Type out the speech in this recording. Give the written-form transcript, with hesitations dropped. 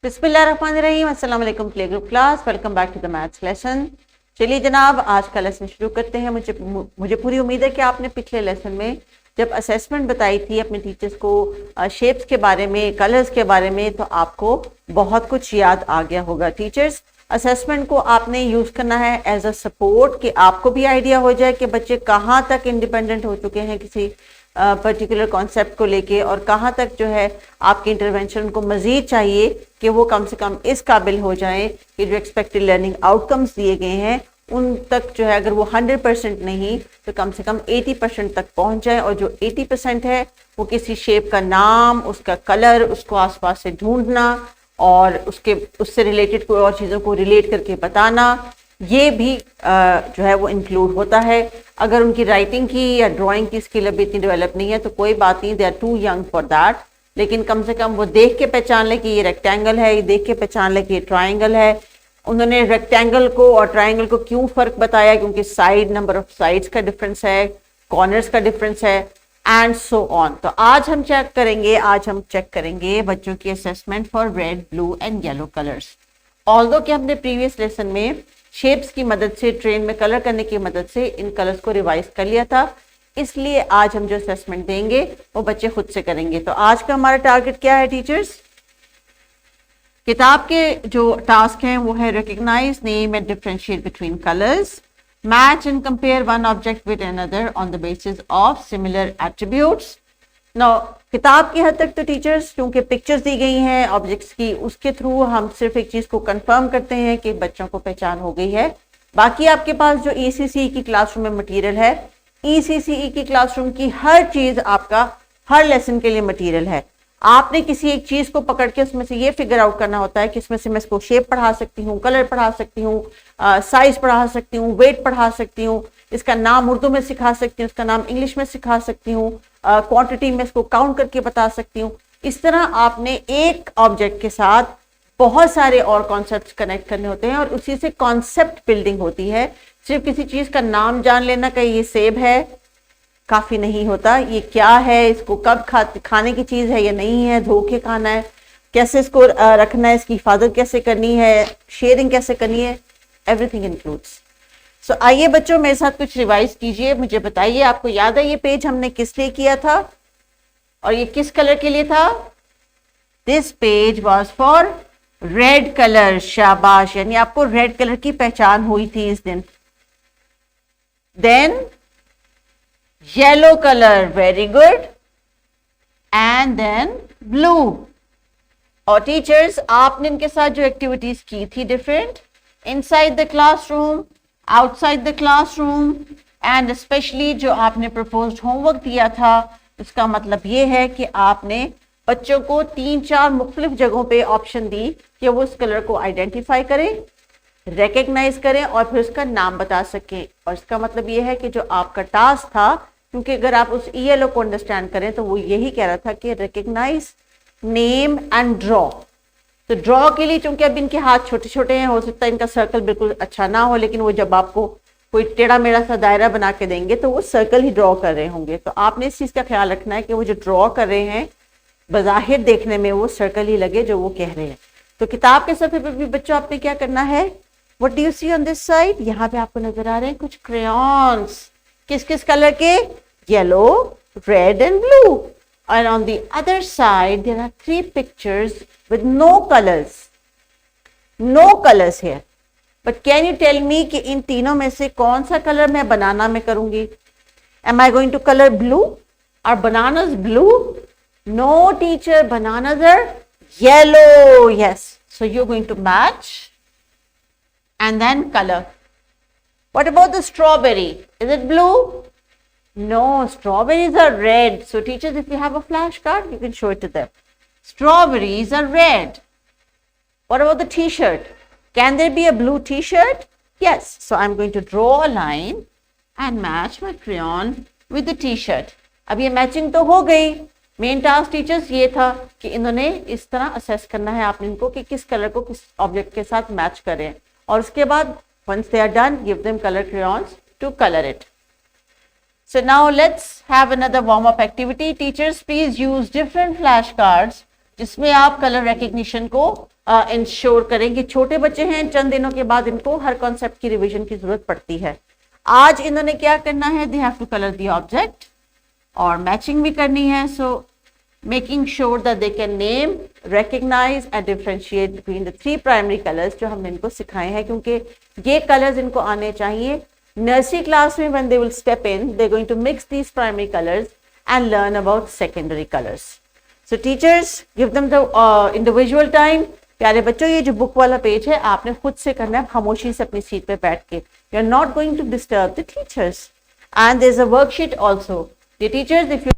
बिस्मिल्लाहिर्रहमानिर्रहीम। अस्सलाम वालेकुम play group class, welcome back to the maths lesson. चलिए जनाब, आज का लेसन शुरू करते हैं। मुझे पूरी उम्मीद है कि आपने पिछले लेसन में जब असेसमेंट बताई थी अपने टीचर्स को शेप्स के बारे में, कलर्स के बारे में, तो आपको बहुत कुछ याद आ गया होगा। टीचर्स, असेसमेंट को आपने यूज करना है एज अ सपोर्ट कि आपको भी आइडिया हो जाए कि बच्चे कहाँ तक इंडिपेंडेंट हो चुके हैं किसी पर्टिकुलर कॉन्सेप्ट को लेके, और कहाँ तक जो है आपके इंटरवेंशन को मजीद चाहिए कि वो कम से कम इस काबिल हो जाएं कि जो एक्सपेक्टेड लर्निंग आउटकम्स दिए गए हैं उन तक जो है, अगर वो 100% नहीं तो कम से कम 80% तक पहुंच जाए। और जो 80% है वो किसी शेप का नाम, उसका कलर, उसको आसपास से ढूंढना और उससे रिलेटेड कोई और चीज़ों को रिलेट करके बताना, ये भी जो है वो इंक्लूड होता है। अगर उनकी राइटिंग की या ड्राइंग की स्किल अभी इतनी डेवलप नहीं है तो कोई बात नहीं, they are too young for that, लेकिन कम से कम वो देख के पहचान ले कि ये रेक्टेंगल है, ये देख के पहचान ले कि ये ट्राइंगल है। उन्होंने रेक्टेंगल को और ट्राइंगल को क्यों फर्क बताया, क्योंकि साइड, नंबर ऑफ साइड्स का डिफरेंस है, कॉर्नर्स का डिफरेंस है, एंड सो ऑन। तो आज हम चेक करेंगे बच्चों की assessment for red, blue and yellow colours. Although कि हमने प्रीवियस लेसन में शेप्स की मदद से, ट्रेन में कलर करने की मदद से इन कलर्स को रिवाइज कर लिया था, इसलिए आज हम जो असेसमेंट देंगे वो बच्चे खुद से करेंगे। तो आज का हमारा टारगेट क्या है टीचर्स? किताब के जो टास्क हैं वो है recognise, name and differentiate between colours, match and compare one object with another on the basis of similar attributes. Now किताब की हद तक तो टीचर्स, क्योंकि पिक्चर्स दी गई हैं ऑब्जेक्ट्स की, उसके थ्रू हम सिर्फ एक चीज को कंफर्म करते हैं कि बच्चों को पहचान हो गई है। बाकी आपके पास जो ECCE की क्लासरूम में मटेरियल है, ECCE की क्लासरूम की हर चीज आपका हर लेसन के लिए मटेरियल है। आपने किसी एक चीज को पकड़ के उसमें से ये फिगर आउट करना होता है कि इसमें से मैं इसको शेप पढ़ा सकती हूँ, कलर पढ़ा सकती हूँ, साइज पढ़ा सकती हूँ, वेट पढ़ा सकती हूँ, इसका नाम उर्दू में सिखा सकती हूँ, इसका नाम इंग्लिश में सिखा सकती हूँ, क्वांटिटी में इसको काउंट करके बता सकती हूँ। इस तरह आपने एक ऑब्जेक्ट के साथ बहुत सारे और कॉन्सेप्ट्स कनेक्ट करने होते हैं और उसी से कॉन्सेप्ट बिल्डिंग होती है। सिर्फ किसी चीज का नाम जान लेना कि ये सेब है काफी नहीं होता, ये क्या है, इसको कब खाने की चीज है या नहीं है, धो के खाना है, कैसे इसको रखना है, इसकी हिफाजत कैसे करनी है, शेयरिंग कैसे करनी है, एवरीथिंग इंक्लूड्स। सो आइए बच्चों, मेरे साथ कुछ रिवाइज कीजिए, मुझे बताइए आपको याद है ये पेज हमने किस लिए किया था और ये किस कलर के लिए था? This page was for red colour. शाबाश, यानी आपको रेड कलर की पहचान हुई थी इस दिन। Then yellow colour, very good, and then blue. और टीचर्स, आपने इनके साथ जो एक्टिविटीज की थी different, inside the classroom, outside the classroom, and specially जो आपने प्रपोज्ड होमवर्क दिया था, उसका मतलब ये है कि आपने बच्चों को 3-4 मुख्तलिफ जगहों पे ऑप्शन दी कि वो उस कलर को आइडेंटिफाई करें, रिकग्नाइज करें और फिर उसका नाम बता सकें। और इसका मतलब ये है कि जो आपका टास्क था, क्योंकि अगर आप उस ELO को अंडरस्टैंड करें तो वो यही कह रहा था कि रिकग्नाइज, नेम एंड ड्रॉ। तो ड्रॉ के लिए, चूंकि अब इनके हाथ छोटे छोटे हैं, हो सकता है इनका सर्कल बिल्कुल अच्छा ना हो, लेकिन वो जब आपको कोई टेढ़ा मेढ़ा सा दायरा बना के देंगे तो वो सर्कल ही ड्रॉ कर रहे होंगे। तो आपने इस चीज का ख्याल रखना है कि वो जो ड्रॉ कर रहे हैं बज़ाहिर देखने में वो सर्कल ही लगे जो वो कह रहे हैं। तो किताब के सफ़े पे भी बच्चों आपने क्या करना है? What do you see on this side? यहाँ पे आपको नजर आ रहे हैं कुछ क्रेयॉन्स, किस किस कलर के? Yellow, red and blue. And on the other side, there are 3 pictures with no colors. No colors here. But can you tell me कि इन तीनों में से कौन सा कलर मैं बनाना में करूंगी? Am I going to color blue? Are bananas blue? No, teacher. Bananas are yellow. Yes. So you're going to match and then color. What about the strawberry? Is it blue? No, strawberries are red. So teachers, if you have a flashcard, you can show it to them. Strawberries are red. What about the t-shirt? Can there be a blue t-shirt? Yes. So I'm going to draw a line and match my crayon with the t-shirt. अब ये matching तो हो गई। Main task teachers ये था कि इन्होंने इस तरह असेस करना है आपने इनको कि किस कलर को किस ऑब्जेक्ट के साथ मैच करें, और उसके बाद once they are done, give them color crayons to color it. So now let's have another warm-up activity. Teachers, please use different flashcards जिसमें आप कलर रिकग्निशन को इंश्योर करें कि छोटे बच्चे हैं, चंद दिनों के बाद इनको हर कॉन्सेप्ट की रिवीजन की जरूरत पड़ती है। आज इन्होंने क्या करना है, they have to colour the object और मैचिंग भी करनी है। So making sure that they can name, recognize and differentiate between the three primary colors जो हमने इनको सिखाए हैं, क्योंकि ये कलर्स इनको आने चाहिए। नर्सरी क्लास में when they will step in, they're going to mix these primary colors and learn about secondary colors. So teachers, give them the individual time. प्यारे बच्चों, ये जो बुक वाला पेज है आपने खुद से करना है, खामोशी से अपनी सीट पे बैठ के। You are not going to disturb the teachers. And there's a worksheet also. The teachers, if you